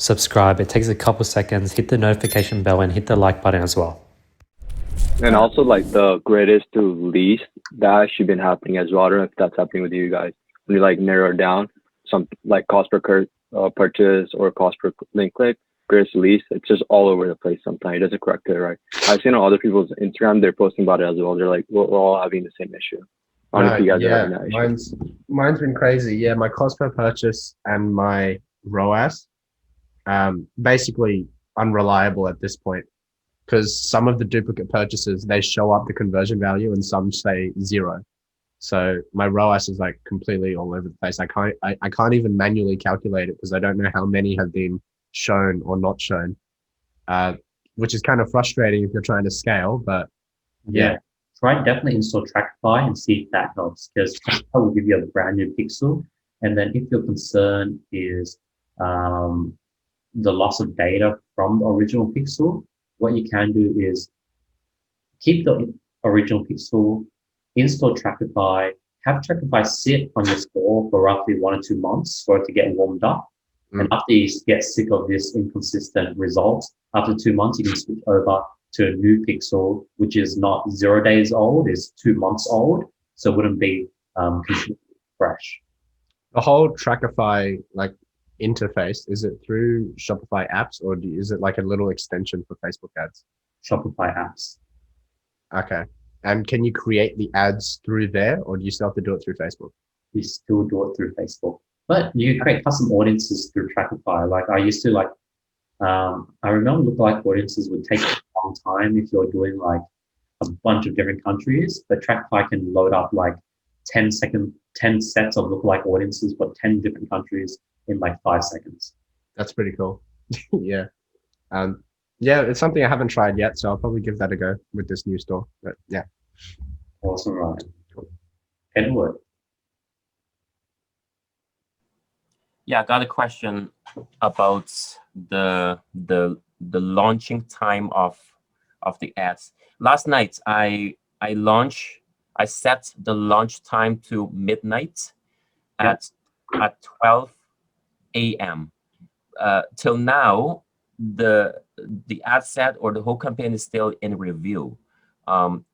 subscribe. It takes a couple seconds. Hit the notification bell and hit the like button as well. And also like the greatest to least, that should been happening as well. I don't know if that's happening with you guys. When you like narrow it down, some like cost per purchase or cost per link click, greatest to least, it's just all over the place sometimes. It doesn't correct it right. I've seen on other people's Instagram, they're posting about it as well. They're like, we're all having the same issue. I don't know if you guys are having that issue. Mine's been crazy. Yeah, my cost per purchase and my ROAS, basically unreliable at this point, because some of the duplicate purchases, they show up the conversion value and some say 0. So my ROAS is like completely all over the place. I can't even manually calculate it because I don't know how many have been shown or not shown, which is kind of frustrating if you're trying to scale. But yeah. Try definitely install Trackify and see if that helps, because Trackify will give you a brand new pixel. And then if your concern is the loss of data from the original pixel, what you can do is keep the original pixel, install Trackify, have Trackify sit on your store for roughly 1 or 2 months for it to get warmed up. And after you get sick of this inconsistent results, after 2 months, you can switch over to a new pixel, which is not 0 days old, is 2 months old. So it wouldn't be completely fresh. The whole Trackify like interface, is it through Shopify apps or is it like a little extension for Facebook ads? Shopify apps. Okay. And can you create the ads through there, or do you still have to do it through Facebook? You still do it through Facebook, but you create custom audiences through Trackify. Like I used to I remember lookalike audiences would take a long time if you're doing like a bunch of different countries, but Trackify can load up like 10 sets of lookalike audiences for 10 different countries in like 5 seconds. That's pretty cool. Yeah. Yeah, it's something I haven't tried yet, so I'll probably give that a go with this new store. But yeah. Awesome, right? Cool. Edward. Yeah, I got a question about the launching time of the ads. Last night I set the launch time to midnight at 12 a.m. Till now, the ad set or the whole campaign is still in review. Did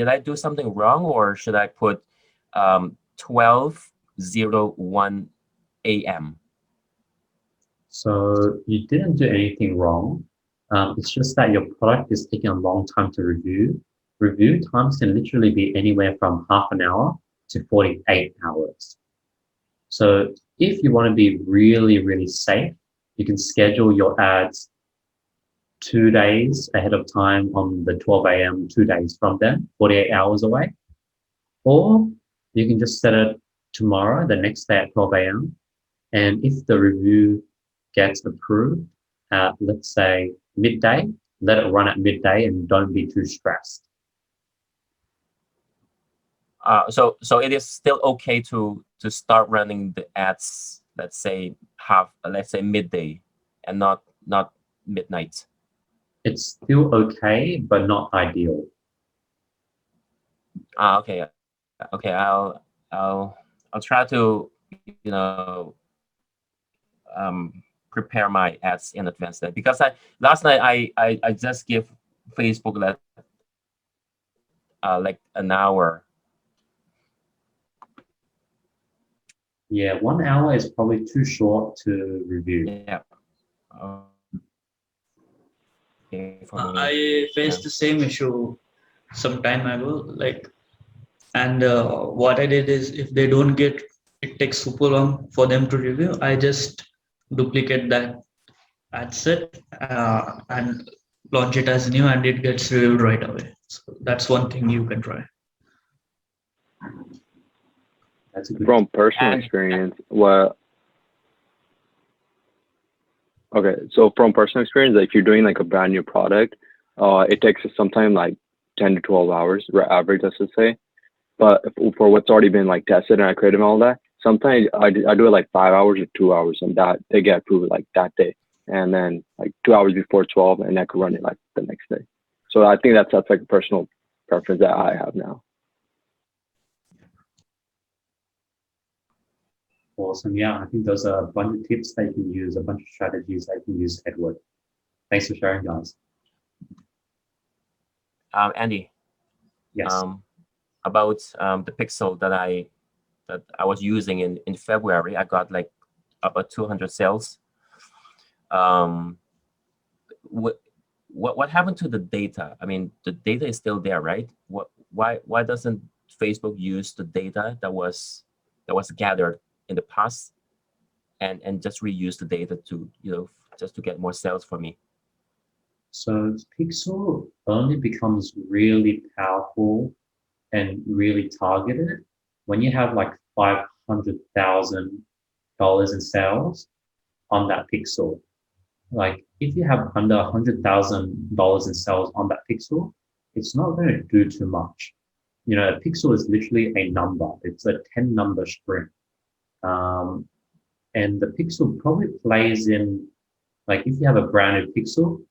I do something wrong, or should I put 12:01 a.m.? So you didn't do anything wrong. It's just that your product is taking a long time to review. Review times can literally be anywhere from half an hour to 48 hours. So if you want to be really, really safe, you can schedule your ads 2 days ahead of time on the 12 a.m., 2 days from then, 48 hours away. Or you can just set it tomorrow, the next day at 12 a.m. And if the review gets approved at, let's say, midday, let it run at midday and don't be too stressed. So it is still okay to start running the ads, let's say midday and not midnight. It's still okay, but not ideal. Okay. I'll try to prepare my ads in advance then, because last night I just give Facebook like an hour. Yeah, 1 hour is probably too short to review. Yeah. I faced the same issue some time ago, and what I did is, if they don't get, it takes super long for them to review, I just duplicate that ad set and launch it as new, and it gets reviewed right away. So that's one thing you can try. That's a good From personal experience, so from personal experience, if you're doing like a brand new product, it takes sometimes like 10 to 12 hours, average, I should say. But for what's already been like tested and I created and all that, sometimes I do it like 5 hours or 2 hours, and that they get approved like that day, and then like 2 hours before 12, and I could run it like the next day. So I think that's like a personal preference that I have now. Awesome. Yeah, I think those are a bunch of tips that you can use, a bunch of strategies that you can use, Edward. Thanks for sharing, guys. Andy, Yes. about the pixel that I was using in February, I got like about 200 sales. What happened to the data? I mean, the data is still there, right? Why doesn't Facebook use the data that was gathered in the past and just reuse the data to, just to get more sales for me? So Pixel only becomes really powerful and really targeted when you have like $500,000 in sales on that pixel. Like if you have under $100,000 in sales on that pixel, it's not going to do too much. A pixel is literally a number. It's a 10-number string. And the pixel probably plays in, like if you have a brand new pixel,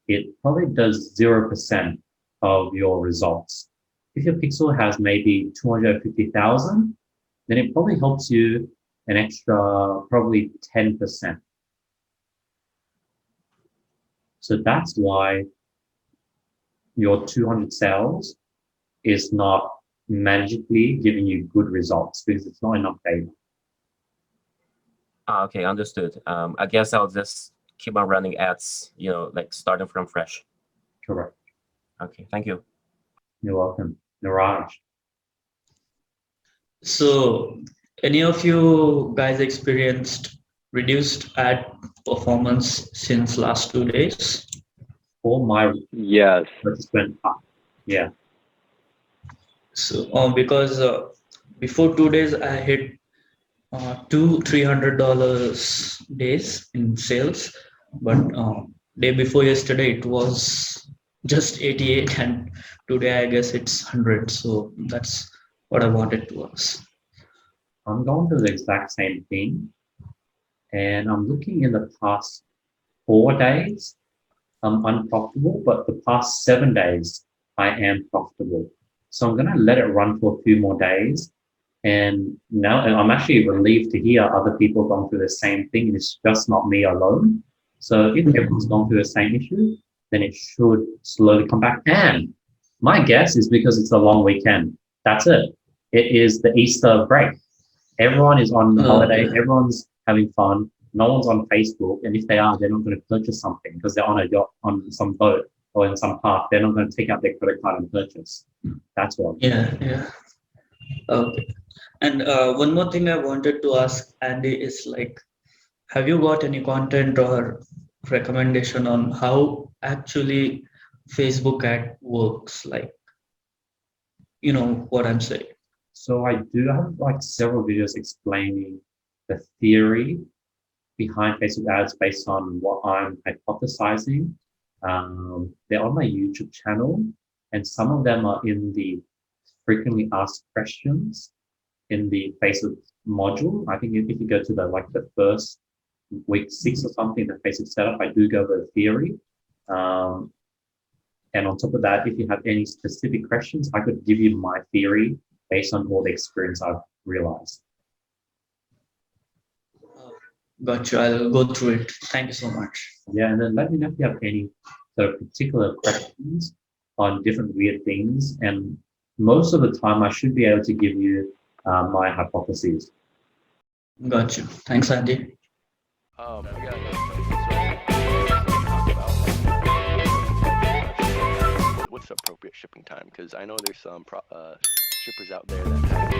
it probably does 0% of your results. If your pixel has maybe 250,000, then it probably helps you an extra probably 10%. So that's why your 200 sales is not magically giving you good results because it's not enough data. Okay, understood. I guess I'll just keep on running ads, like starting from fresh. Correct. Okay, thank you. You're welcome. Niraj. So, any of you guys experienced reduced ad performance since last 2 days? For my Yes. participant, yeah. So, because before 2 days, I hit two $300 days in sales, but day before yesterday it was just 88, and today I guess it's 100. So that's what I wanted to ask. I'm going through the exact same thing, and I'm looking in the past 4 days, I'm unprofitable, but the past 7 days, I am profitable. So I'm going to let it run for a few more days. And now I'm actually relieved to hear other people going through the same thing. It's just not me alone. So if everyone's gone through the same issue, then it should slowly come back. And my guess is because it's a long weekend. That's it. It is the Easter break. Everyone is on holiday. Okay. Everyone's having fun. No one's on Facebook. And if they are, they're not going to purchase something because they're on a yacht, on some boat or in some park. They're not going to take out their credit card and purchase. That's what. Yeah. Okay. And one more thing I wanted to ask Andy is like, have you got any content or recommendation on how actually Facebook ad works? Like, you know what I'm saying? So I do have like several videos explaining the theory behind Facebook ads based on what I'm hypothesizing. They're on my YouTube channel, and some of them are in the frequently asked questions in the Facebook module. I think if you go to the first week 6 or something, the Facebook setup, I do go over the theory. And on top of that, if you have any specific questions, I could give you my theory based on all the experience I've realized. Gotcha. I'll go through it. Thank you so much. Yeah, and then let me know if you have any sort of particular questions on different weird things. And most of the time, I should be able to give you my hypotheses. Gotcha. Thanks, Andy. I got another question. What's appropriate shipping time? Because I know there's some shippers out there that have